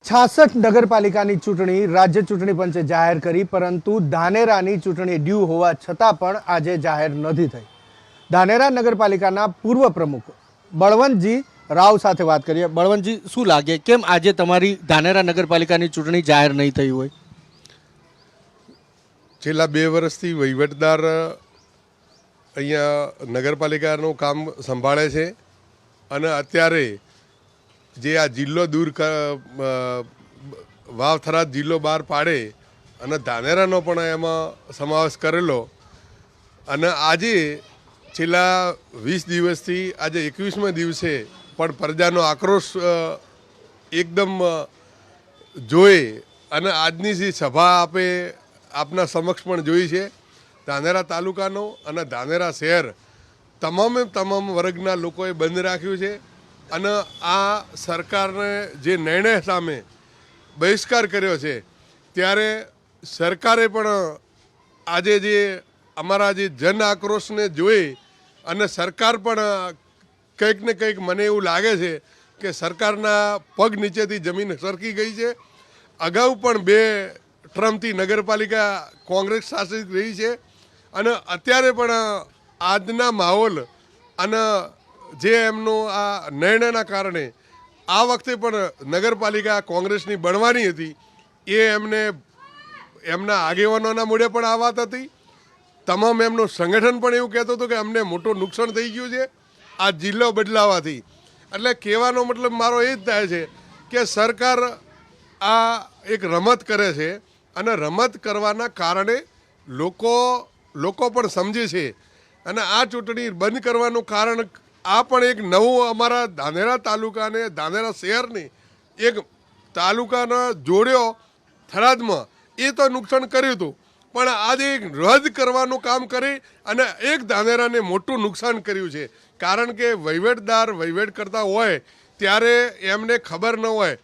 66 નગરપાલિકાની ચૂંટણી રાજ્ય ચૂંટણી પંચે જાહેર કરી, પરંતુ ધાનેરાની ચૂંટણી ડ્યુ હોવા છતાં પણ આજે જાહેર નથી થઈ। ધાનેરા નગરપાલિકાના પૂર્વ પ્રમુખ બળવંતજી રાવ સાથે વાત કરીએ। બળવંતજી, શું લાગે, કેમ આજે તમારી ધાનેરા નગરપાલિકાની ચૂંટણી જાહેર નહીં થઈ હોય? છેલ્લા 2 વર્ષથી વહીવટદાર અહીંયા નગરપાલિકાનું કામ સંભાળે છે અને અત્યારે જે આ જિલ્લો દૂર વાવ-થરાદ જિલ્લો બહાર પાડે અને ધાનેરાનો પણ એમાં સમાવેશ કરેલો અને આજે છેલ્લા 20 દિવસથી આજે 21મા દિવસે પણ પ્રજાનો આક્રોશ એકદમ જોઈ અને આજની જે સભા આપના સમક્ષ પણ જોઈ છે। ધાનેરા તાલુકાનો અને ધાનેરા શહેર તમામ વર્ગના લોકોએ બંધ રાખ્યું છે અને આ સરકારને જે નિર્ણય સામે બહિષ્કાર કર્યો છે, ત્યારે સરકારે પણ આજે જે અમારા જે જન આક્રોશને જોઈ અને સરકાર પણ કંઈક ને કંઈક મને એવું લાગે છે કે સરકારના પગ નીચેથી જમીન સરકી ગઈ છે। અગાઉ પણ 2 ટર્મથી નગરપાલિકા કોંગ્રેસ શાસિત રહી છે અને અત્યારે પણ આજના માહોલ અને જે એમનો આ નિર્ણયના કારણે આ વખતે પણ નગરપાલિકા કોંગ્રેસની બનવાની હતી, એ એમના આગેવાનોના મૂળે પણ આ વાત હતી। તમામ એમનું સંગઠન પણ એવું કહેતું હતું કે અમને મોટું નુકસાન થઈ ગયું છે આ જિલ્લો બદલાવાથી। એટલે કહેવાનો મતલબ મારો એ જ થાય છે કે સરકાર આ એક રમત કરે છે અને રમત કરવાના કારણે લોકો પણ સમજે છે અને આ ચૂંટણી બંધ કરવાનું કારણ આ પણ એક નવું અમારા ધાનેરા તાલુકાને ધાનેરા શહેરને એક તાલુકાના જોડ્યો થરાદમાં, એ તો નુકસાન કર્યું હતું, પણ આજે એક રદ કરવાનું કામ કરી અને એક ધાનેરાને મોટું નુકસાન કર્યું છે। કારણ કે વહીવટદાર વહીવટ કરતા હોય ત્યારે એમને ખબર ન હોય,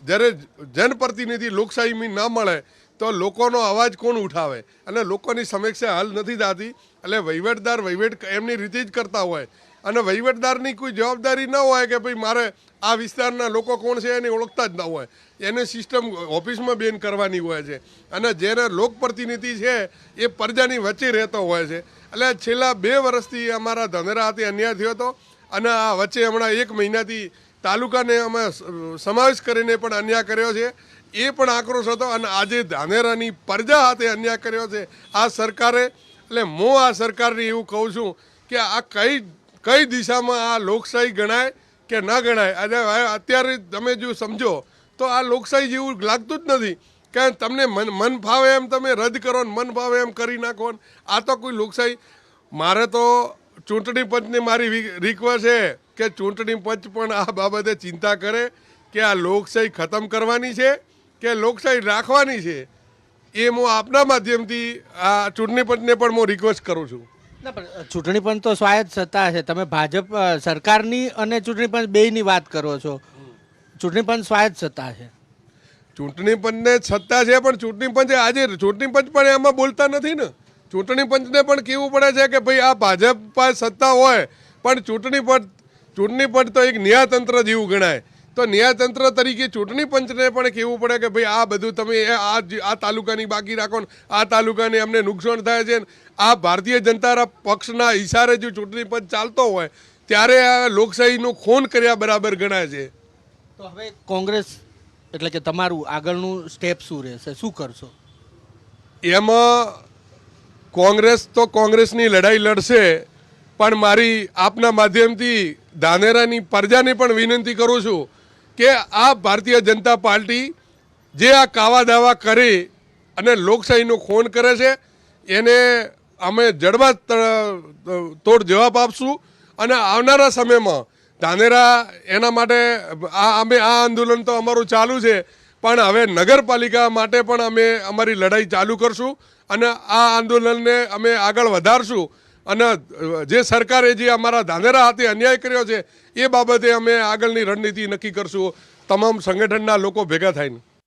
જ્યારે જનપ્રતિનિધિ લોકશાહીમાં ન મળે તો લોકોનો અવાજ કોણ ઉઠાવે અને લોકોની સમસ્યા હલ નથી થતી। એટલે વહીવટદાર વહીવટ એમની રીતે જ કરતા હોય અને વહીવટદારની કોઈ જવાબદારી ન હોય કે ભાઈ મારે આ વિસ્તારના લોકો કોણ છે એને ઓળખતા જ ન હોય, એને સિસ્ટમ ઓફિસમાં બેન કરવાની હોય છે અને જેને લોકપ્રતિનિધિ છે એ પ્રજાની વચ્ચે રહેતો હોય છે। એટલે છેલ્લા 2 વર્ષથી અમારા ધાનેરા હાથે અન્યાય થયો હતો અને આ વચ્ચે હમણાં 1 મહિનાથી તાલુકાને અમે સમાવેશ કરીને પણ અન્યાય કર્યો છે, એ પણ આક્રોશ હતો અને આજે ધાનેરાની પ્રજા હાથે અન્યાય કર્યો છે આ સરકારે। એટલે હું આ સરકારને એવું કહું છું કે આ કઈ દિશામાં આ લોકશાહી ગણાય કે ન ગણાય। આજે અત્યારે તમે જો સમજો તો આ લોકશાહી જેવું લાગતું જ નથી કે તમને મન ફાવે એમ તમે રદ કરો ને મન ફાવે એમ કરી નાખો ને, આ તો કોઈ લોકશાહી। મારે તો ચૂંટણી પંચને મારી રિક્વેસ્ટ છે કે ચૂંટણી પંચ પણ આ બાબતે ચિંતા કરે કે આ લોકશાહી ખતમ કરવાની છે કે લોકશાહી રાખવાની છે, એ હું આપના માધ્યમથી આ ચૂંટણી પંચને પણ હું રિક્વેસ્ટ કરું છું। ના, પણ ચૂંટણી પંચ તો સ્વાયત્ત સત્તા છે, તમે ભાજપ સરકારની અને ચૂંટણી પંચ બેયની વાત કરો છો। ચૂંટણી પંચ સ્વાયત્ત સત્તા છે, ચૂંટણી પંચને સત્તા છે, પણ ચૂંટણી પંચે આજે ચૂંટણી પંચ પણ એમાં બોલતા નથી ને। ચૂંટણી પંચને પણ કહેવું પડે છે કે ભાઈ આ ભાજપ પાસે સત્તા હોય પણ ચૂંટણી પંચ તો એક ન્યાયતંત્ર જેવું ગણાય, તો ન્યાયતંત્ર તરીકે ચૂંટણી પંચને પણ કહેવું પડે કે ભાઈ આ બધું તમે આ તાલુકાની બાકી રાખો ને આ તાલુકાને અમને નુકસાન થાય છે। આ ભારતીય જનતા પક્ષના ઈશારે જો ચૂંટણી પંચ ચાલતો હોય ત્યારે આ લોકશાહીનું ખૂન કર્યા બરાબર ગણાય છે। તો હવે કોંગ્રેસ એટલે કે તમારું આગળનું સ્ટેપ શું રહેશે, શું કરશો? એમાં કોંગ્રેસ તો કોંગ્રેસની લડાઈ લડશે, પણ મારી આપના માધ્યમથી ધાનેરાની પ્રજાને પણ વિનંતી કરું છું કે આ ભારતીય જનતા પાર્ટી જે આ કાવા દાવા કરી અને લોકશાહીનું ખૂન કરે છે એને અમે જડબા તોડ જવાબ આપશું અને આવનારા સમયમાં ધાનેરા એના માટે અમે આ આંદોલન તો અમારું ચાલુ છે, પણ હવે નગરપાલિકા માટે પણ અમે અમારી લડાઈ ચાલુ કરશું અને આ આંદોલનને અમે આગળ વધારશું અને જે સરકારે જે અમારા ધાનેરા હાથે અન્યાય કર્યો છે એ બાબતે અમે આગળની રણનીતિ નક્કી કરશું, તમામ સંગઠનના લોકો ભેગા થઈને।